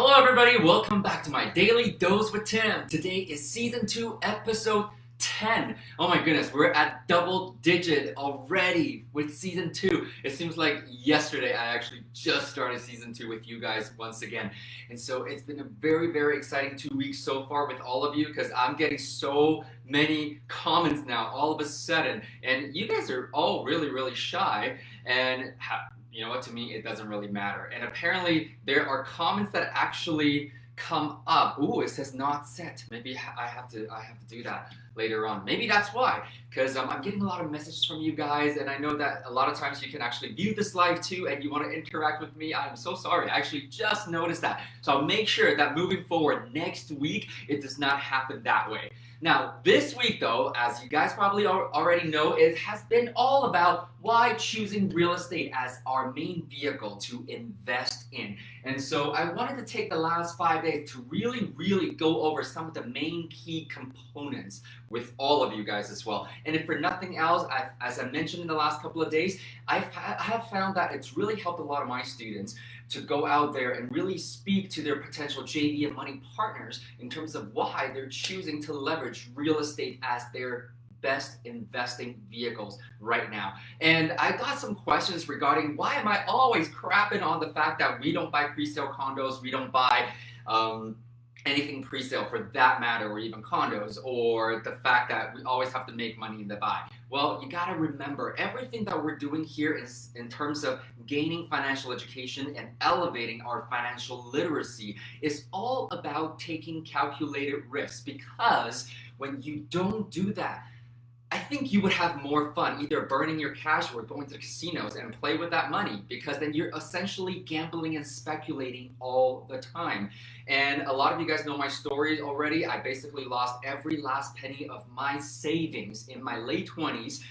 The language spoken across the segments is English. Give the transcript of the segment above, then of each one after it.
Hello everybody, welcome back to my Daily Dose with Tim. Today is Season 2, Episode 10. Oh my goodness, we're at double digit already with Season 2. It seems like yesterday I actually just started Season 2 with you guys once again. And so it's been a very exciting 2 weeks so far with all of you because I'm getting so many comments now all of a sudden. And you guys are all really shy and you know what, to me it doesn't really matter. And apparently there are comments that actually come up. Ooh, it says not set. Maybe I have to do that later on. Maybe that's why, because I'm getting a lot of messages from you guys, and I know that a lot of times you can actually view this live too and you want to interact with me. I'm so sorry, I actually just noticed that. So I'll make sure that moving forward next week it does not happen that way. Now, this week though, as you guys probably already know, it has been all about why choosing real estate as our main vehicle to invest in. And so I wanted to take the last 5 days to really go over some of the main key components with all of you guys as well. And if for nothing else, as I mentioned in the last couple of days, I have found that it's really helped a lot of my students to go out there and really speak to their potential JV and money partners in terms of why they're choosing to leverage real estate as their best investing vehicles right now. And I got some questions regarding why am I always crapping on the fact that we don't buy pre-sale condos, we don't buy anything pre-sale for that matter, or even condos, or the fact that we always have to make money in the buy. Well, you gotta remember, everything that we're doing here is in terms of gaining financial education and elevating our financial literacy is all about taking calculated risks, because when you don't do that, I think you would have more fun either burning your cash or going to the casinos and play with that money, because then you're essentially gambling and speculating all the time. And a lot of you guys know my story already. I basically lost every last penny of my savings in my late 20s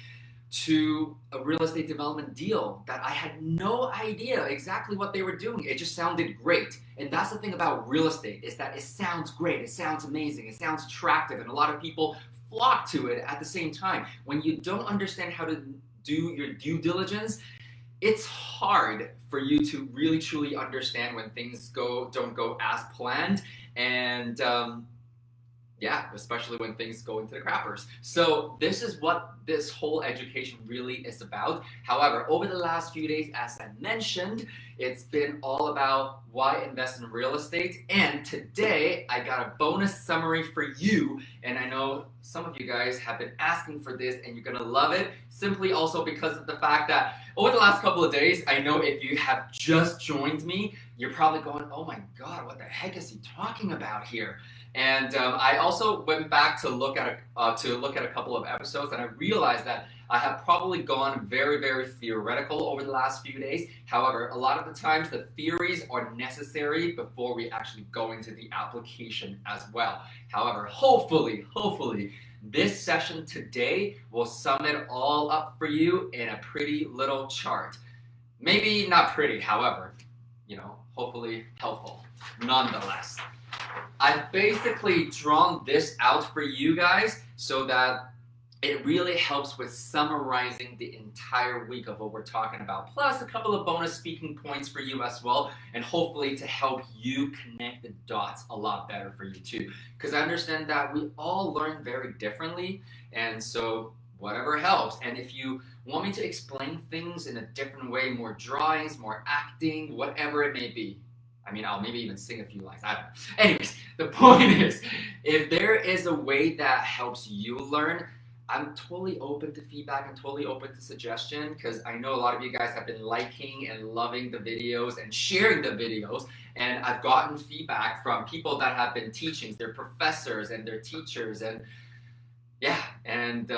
to a real estate development deal that I had no idea exactly what they were doing. It just sounded great. And that's the thing about real estate, is that it sounds great, it sounds amazing, it sounds attractive, and a lot of people flock to it at the same time. When you don't understand how to do your due diligence, it's hard for you to really truly understand when things don't go as planned, and yeah, especially when things go into the crappers. So this is what this whole education really is about. However, over the last few days, as I mentioned, it's been all about why invest in real estate. And today I got a bonus summary for you. And I know some of you guys have been asking for this and you're gonna love it, simply also because of the fact that over the last couple of days, I know if you have just joined me, you're probably going, oh my God, what the heck is he talking about here? And I also went back to look at a couple of episodes, and I realized that I have probably gone very theoretical over the last few days. However, a lot of the times the theories are necessary before we actually go into the application as well. However, hopefully, this session today will sum it all up for you in a pretty little chart. Maybe not pretty, however, you know, hopefully helpful nonetheless. I've basically drawn this out for you guys so that it really helps with summarizing the entire week of what we're talking about, plus a couple of bonus speaking points for you as well, and hopefully to help you connect the dots a lot better for you too. Because I understand that we all learn very differently, and so whatever helps. And if you want me to explain things in a different way, more drawings, more acting, whatever it may be, I mean, I'll maybe even sing a few lines. I don't know. Anyways, the point is, if there is a way that helps you learn, I'm totally open to feedback. I'm totally open to suggestion, because I know a lot of you guys have been liking and loving the videos and sharing the videos. And I've gotten feedback from people that have been teaching, their professors and their teachers, and yeah, and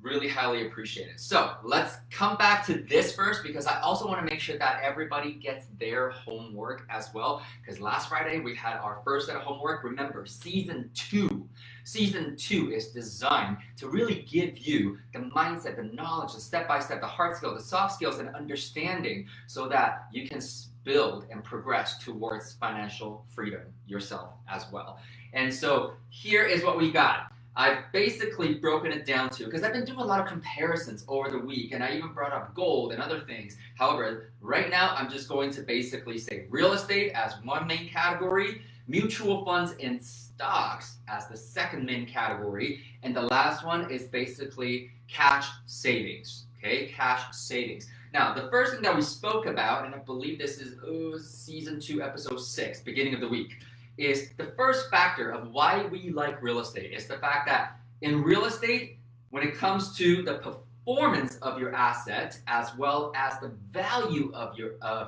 really highly appreciate it. So let's come back to this first, because I also want to make sure that everybody gets their homework as well, because last Friday we had our first set of homework. Remember, season two is designed to really give you the mindset, the knowledge, the step-by-step, the hard skills, the soft skills, and understanding, so that you can build and progress towards financial freedom yourself as well. And so here is what we got. I've basically broken it down to, because I've been doing a lot of comparisons over the week, and I even brought up gold and other things. However, right now I'm just going to basically say real estate as one main category, mutual funds and stocks as the second main category, and the last one is basically cash savings. Okay, cash savings. Now, the first thing that we spoke about, and I believe this is season 2, episode 6, beginning of the week, is the first factor of why we like real estate is the fact that in real estate, when it comes to the performance of your asset as well as the value of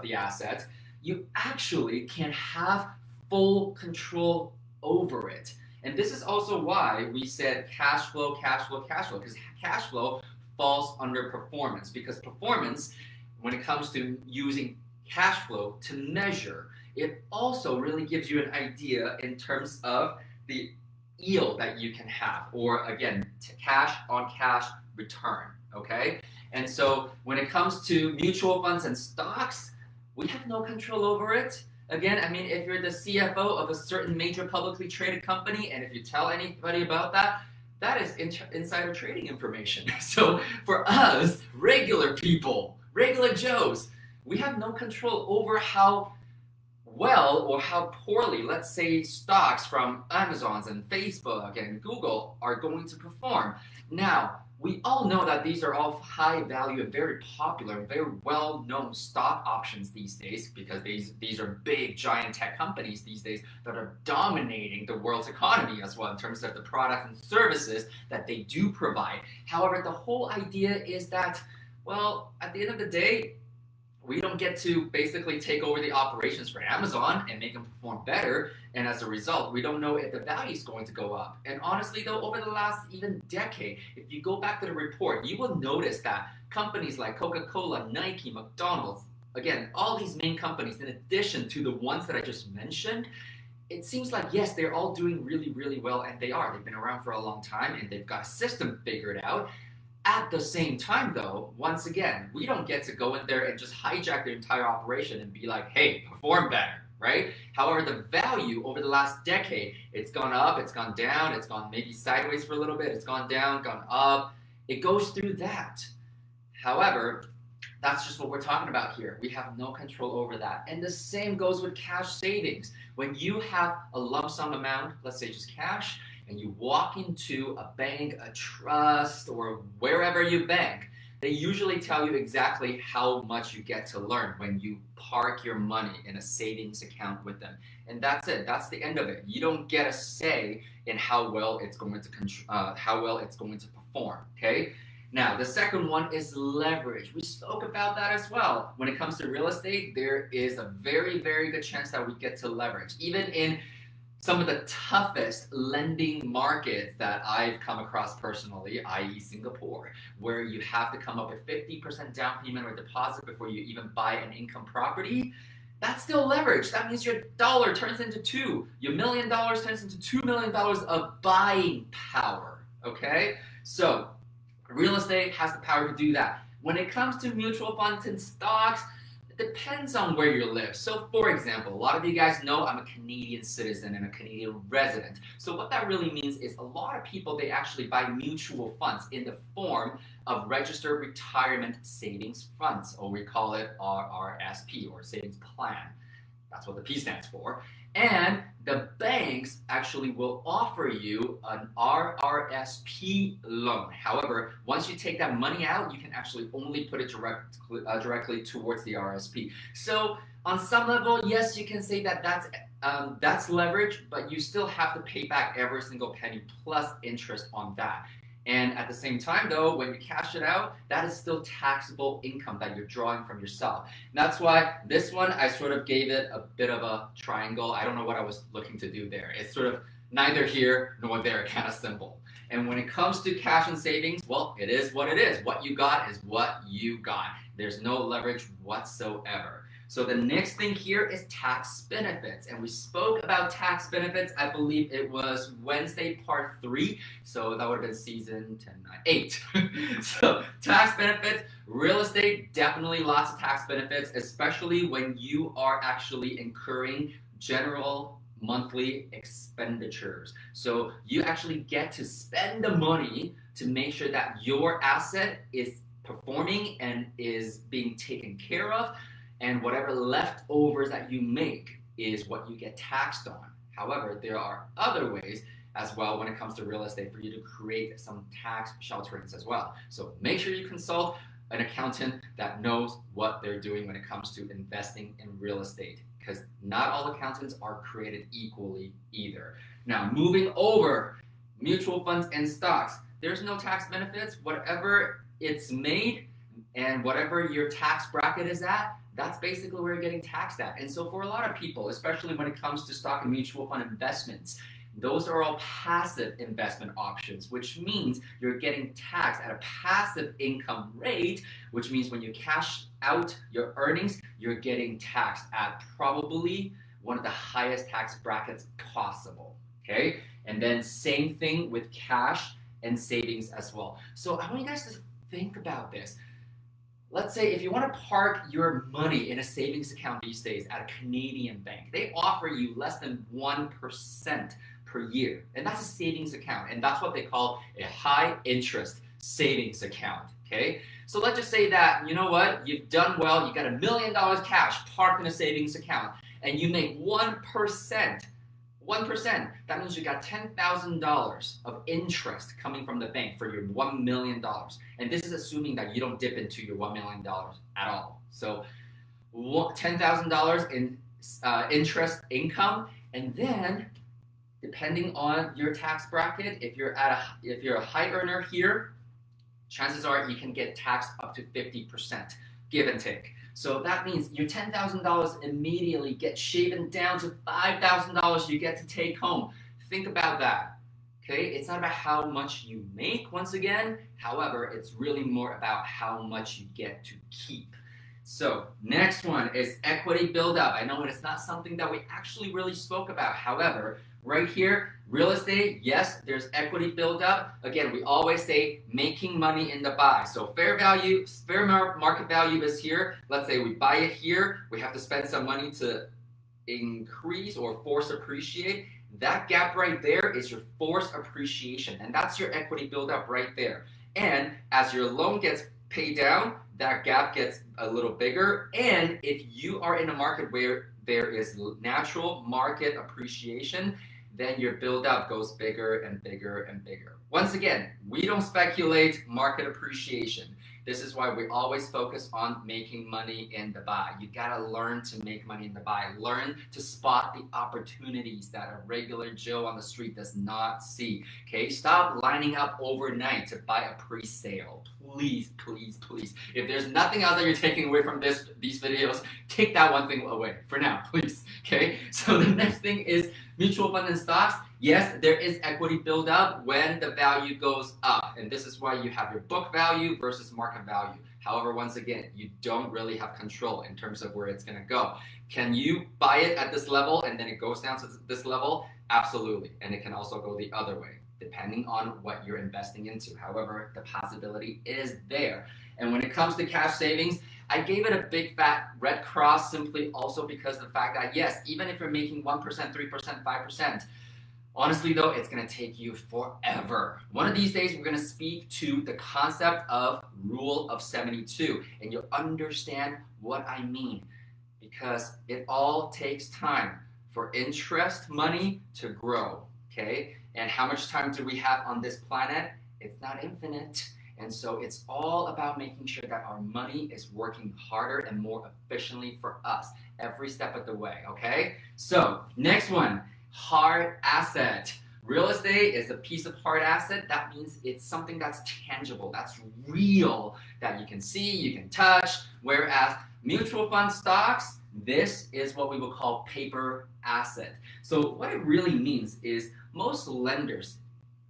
the asset, you actually can have full control over it. And this is also why we said cash flow, because cash flow falls under performance, because performance, when it comes to using cash flow to measure, it also really gives you an idea in terms of the yield that you can have, or again, cash on cash return, okay? And so when it comes to mutual funds and stocks, we have no control over it. Again, I mean, if you're the CFO of a certain major publicly traded company, and if you tell anybody about that, that is insider trading information. So for us, regular people, regular Joes, we have no control over how well or how poorly, let's say, stocks from Amazon and Facebook and Google are going to perform. Now, we all know that these are all high value and very popular and very well-known stock options these days, because these are big, giant tech companies these days that are dominating the world's economy as well in terms of the products and services that they do provide. However, the whole idea is that, well, at the end of the day, we don't get to basically take over the operations for Amazon and make them perform better, and as a result, we don't know if the value is going to go up. And honestly though, over the last even decade, if you go back to the report, you will notice that companies like Coca-Cola, Nike, McDonald's, again, all these main companies, in addition to the ones that I just mentioned, it seems like, yes, they're all doing really, really well, and they are. They've been around for a long time, and they've got a system figured out. At the same time, though, once again, we don't get to go in there and just hijack their entire operation and be like, hey, perform better, right? However, the value over the last decade, it's gone up, it's gone down, it's gone maybe sideways for a little bit, it's gone down, gone up. It goes through that. However, that's just what we're talking about here. We have no control over that. And the same goes with cash savings. When you have a lump sum amount, let's say just cash, and you walk into a bank, a trust, or wherever you bank, they usually tell you exactly how much you get to learn when you park your money in a savings account with them. And that's it. That's the end of it. You don't get a say in how well it's going to perform. Okay. Now, the second one is leverage. We spoke about that as well. When it comes to real estate, there is a very, very good chance that we get to leverage. Even in some of the toughest lending markets that I've come across personally, i.e. Singapore, where you have to come up with 50% down payment or deposit before you even buy an income property, that's still leverage. That means your dollar turns into two. Your $1 million turns into $2 million of buying power, okay? So real estate has the power to do that. When it comes to mutual funds and stocks, depends on where you live. So for example, a lot of you guys know I'm a Canadian citizen and a Canadian resident. So what that really means is a lot of people, they actually buy mutual funds in the form of registered retirement savings funds, or we call it RRSP, or savings plan. That's what the P stands for. And the banks actually will offer you an RRSP loan. However, once you take that money out, you can actually only put it directly towards the RRSP. So on some level, yes, you can say that that's leverage, but you still have to pay back every single penny plus interest on that. And at the same time, though, when you cash it out, that is still taxable income that you're drawing from yourself. And that's why this one, I sort of gave it a bit of a triangle. I don't know what I was looking to do there. It's sort of neither here nor there, kind of simple. And when it comes to cash and savings, well, it is what it is. What you got is what you got. There's no leverage whatsoever. So the next thing here is tax benefits. And we spoke about tax benefits, I believe it was Wednesday part 3. So that would have been season 8. So tax benefits, real estate, definitely lots of tax benefits, especially when you are actually incurring general monthly expenditures. So you actually get to spend the money to make sure that your asset is performing and is being taken care of, and whatever leftovers that you make is what you get taxed on. However, there are other ways as well when it comes to real estate for you to create some tax shelterings as well. So make sure you consult an accountant that knows what they're doing when it comes to investing in real estate, because not all accountants are created equally either. Now, moving over mutual funds and stocks, there's no tax benefits. Whatever it's made and whatever your tax bracket is at, that's basically where you're getting taxed at. And so for a lot of people, especially when it comes to stock and mutual fund investments, those are all passive investment options, which means you're getting taxed at a passive income rate, which means when you cash out your earnings, you're getting taxed at probably one of the highest tax brackets possible, okay? And then same thing with cash and savings as well. So I want you guys to think about this. Let's say if you want to park your money in a savings account these days at a Canadian bank, they offer you less than 1% per year. And that's a savings account. And that's what they call a high interest savings account. Okay. So let's just say that, you know what, you've done well, you got $1 million cash parked in a savings account, and you make 1%. 1%, that means you got $10,000 of interest coming from the bank for your $1 million. And this is assuming that you don't dip into your $1 million at all. So $10,000 in interest income, and then depending on your tax bracket, if you're a high earner here, chances are you can get taxed up to 50%, give and take. So that means your $10,000 immediately gets shaven down to $5,000 you get to take home. Think about that. Okay, it's not about how much you make once again. However, it's really more about how much you get to keep. So next one is equity buildup. I know it's not something that we actually really spoke about. However, right here, real estate, yes, there's equity buildup. Again, we always say making money in the buy. So fair market value is here. Let's say we buy it here. We have to spend some money to increase or force appreciate. That gap right there is your forced appreciation, and that's your equity buildup right there. And as your loan gets paid down, that gap gets a little bigger. And if you are in a market where there is natural market appreciation, then your buildup goes bigger and bigger and bigger. Once again, we don't speculate market appreciation. This is why we always focus on making money in the buy. You gotta learn to make money in the buy. Learn to spot the opportunities that a regular Joe on the street does not see. Okay, stop lining up overnight to buy a pre-sale. Please, please, please. If there's nothing else that you're taking away from these videos, take that one thing away for now, please. Okay, so the next thing is mutual fund and stocks. Yes, there is equity buildup when the value goes up, and this is why you have your book value versus market value. However, once again, you don't really have control in terms of where it's going to go. Can you buy it at this level and then it goes down to this level? Absolutely, and it can also go the other way, depending on what you're investing into. However, the possibility is there. And when it comes to cash savings, I gave it a big fat red cross simply also because of the fact that, yes, even if you're making 1%, 3%, 5%, honestly though, it's going to take you forever. One of these days, we're going to speak to the concept of Rule of 72, and you'll understand what I mean, because it all takes time for interest money to grow, okay? And how much time do we have on this planet? It's not infinite. And so it's all about making sure that our money is working harder and more efficiently for us every step of the way, okay? So next one, hard asset. Real estate is a piece of hard asset. That means it's something that's tangible, that's real, that you can see, you can touch. Whereas mutual fund stocks, this is what we will call paper asset. So what it really means is most lenders,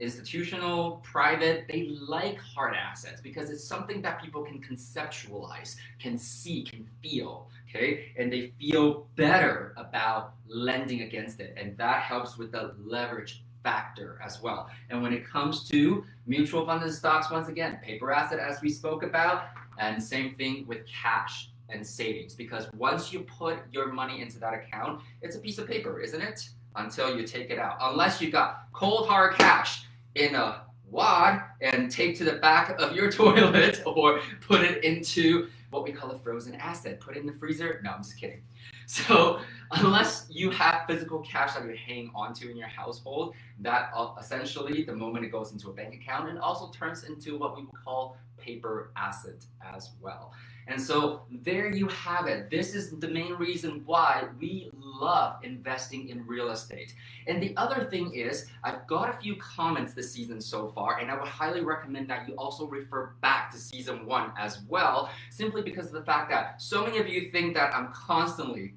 institutional, private, they like hard assets because it's something that people can conceptualize, can see, can feel, okay? And they feel better about lending against it. And that helps with the leverage factor as well. And when it comes to mutual funds and stocks, once again, paper asset as we spoke about, and same thing with cash and savings, because once you put your money into that account, it's a piece of paper, isn't it? until you take it out. Unless you got cold hard cash in a wad and tape to the back of your toilet, or put it into what we call a frozen asset. Put it in the freezer. No, I'm just kidding. So unless you have physical cash that you're hanging onto in your household, that essentially the moment it goes into a bank account, it also turns into what we would call paper asset as well. And so there you have it. This is the main reason why we love investing in real estate. And the other thing is, I've got a few comments this season so far, and I would highly recommend that you also refer back to season 1 as well, simply because of the fact that so many of you think that I'm constantly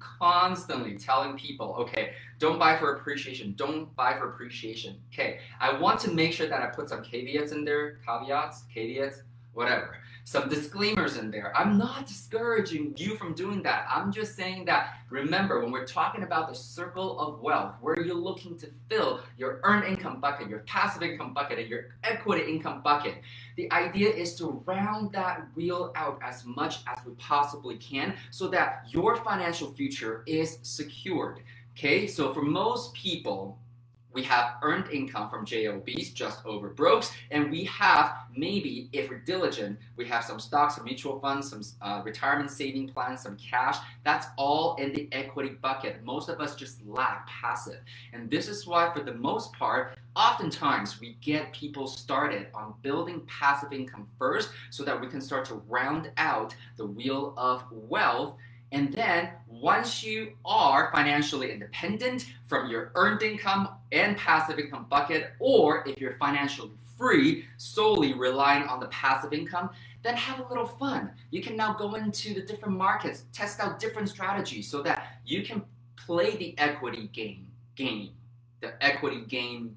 telling people, okay, don't buy for appreciation, don't buy for appreciation. Okay, I want to make sure that I put some caveats in there, caveats, whatever. Some disclaimers in there. I'm not discouraging you from doing that. I'm just saying that, remember, when we're talking about the circle of wealth, where you're looking to fill your earned income bucket, your passive income bucket, and your equity income bucket, the idea is to round that wheel out as much as we possibly can so that your financial future is secured. Okay, so for most people, we have earned income from JOBs, just over brokes, and we have, maybe if we're diligent, we have some stocks, some mutual funds, some retirement saving plans, some cash. That's all in the equity bucket. Most of us just lack passive. And this is why, for the most part, oftentimes we get people started on building passive income first so that we can start to round out the wheel of wealth. And then once you are financially independent from your earned income and passive income bucket, or if you're financially free, solely relying on the passive income, then have a little fun. You can now go into the different markets, test out different strategies so that you can play the equity game. The equity game.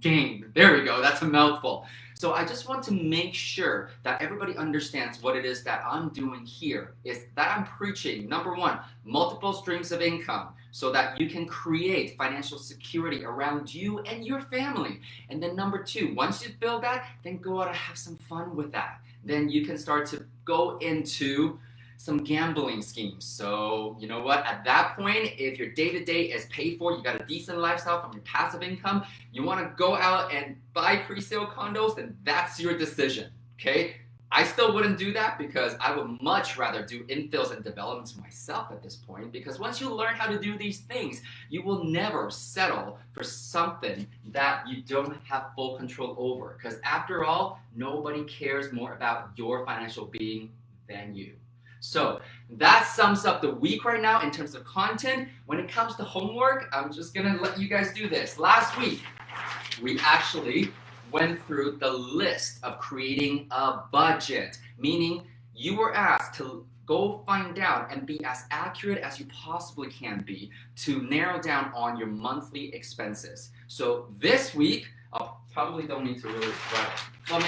There we go, that's a mouthful. So I just want to make sure that everybody understands what it is that I'm doing here, is that I'm preaching, number one, multiple streams of income so that you can create financial security around you and your family. And then number two, once you build that, then go out and have some fun with that. Then you can start to go into some gambling schemes. So you know what, at that point, if your day-to-day is paid for, you got a decent lifestyle from your passive income, you want to go out and buy pre-sale condos, then that's your decision. Okay, I still wouldn't do that because I would much rather do infills and developments myself at this point, because once you learn how to do these things, you will never settle for something that you don't have full control over, because after all, nobody cares more about your financial being than you. So that sums up the week right now in terms of content. When it comes to homework, I'm just gonna let you guys do this. Last week, we actually went through the list of creating a budget, meaning you were asked to go find out and be as accurate as you possibly can be to narrow down on your monthly expenses. So this week, I probably don't need to really write it. Well,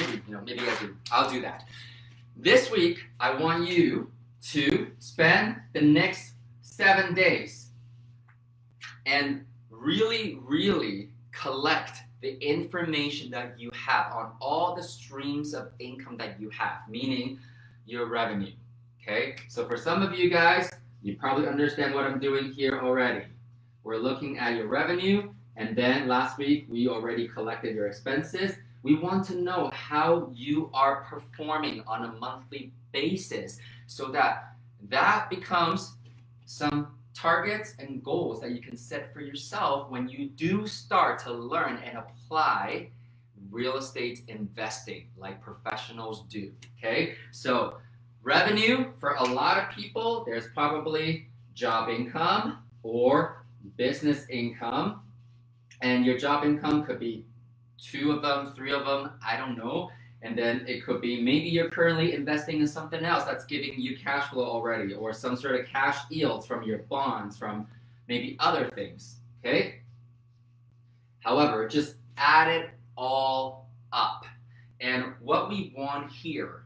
maybe I do. I'll do that. This week, I want you to spend the next 7 days and really collect the information that you have on all the streams of income that you have, meaning your revenue. Okay, so for some of you guys, you probably understand what I'm doing here already. We're looking at your revenue, and then last week we already collected your expenses. We want to know how you are performing on a monthly basis so that becomes some targets and goals that you can set for yourself when you do start to learn and apply real estate investing like professionals do. Okay, so revenue, for a lot of people, there's probably job income or business income, and your job income could be 2 of them, 3 of them, I don't know. And then it could be maybe you're currently investing in something else that's giving you cash flow already, or some sort of cash yields from your bonds, from maybe other things, okay? However, just add it all up. And what we want here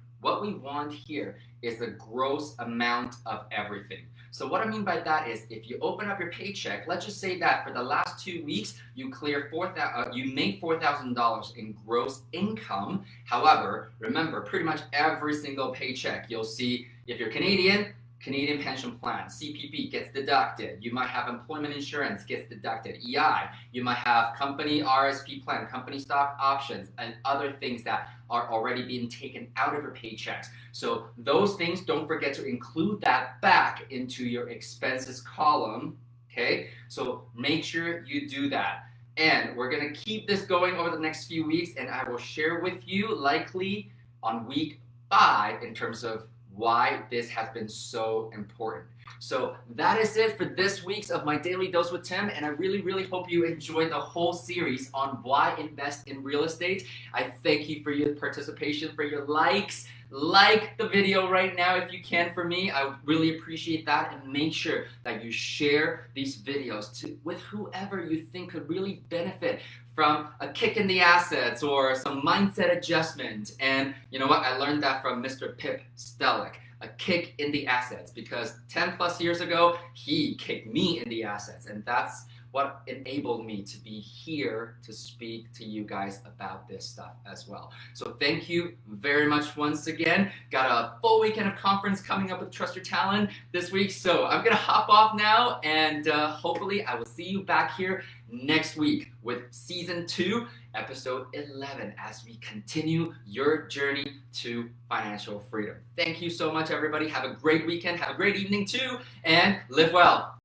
is the gross amount of everything. So what I mean by that is, if you open up your paycheck, let's just say that for the last 2 weeks, you made $4,000 in gross income. However, remember, pretty much every single paycheck, you'll see, if you're Canadian, Canadian pension plan, CPP gets deducted. You might have employment insurance gets deducted, EI. You might have company RSP plan, company stock options, and other things that are already being taken out of your paychecks. So those things, don't forget to include that back into your expenses column, okay? So make sure you do that. And we're gonna keep this going over the next few weeks, and I will share with you likely on week 5 in terms of why this has been so important. So that is it for this week's of My Daily Dose with Tim, and I really hope you enjoyed the whole series on why invest in real estate. I thank you for your participation, for your likes. Like the video right now if you can for me. I really appreciate that, and make sure that you share these videos with whoever you think could really benefit from a kick in the assets or some mindset adjustment. And you know what? I learned that from Mr. Pip Stellick, a kick in the assets, because 10 plus years ago, he kicked me in the assets, and that's what enabled me to be here to speak to you guys about this stuff as well. So thank you very much once again. Got a full weekend of conference coming up with Trust Your Talent this week, so I'm gonna hop off now, and hopefully I will see you back here next week with season 2, episode 11, as we continue your journey to financial freedom. Thank you so much, everybody. Have a great weekend. Have a great evening too, and live well.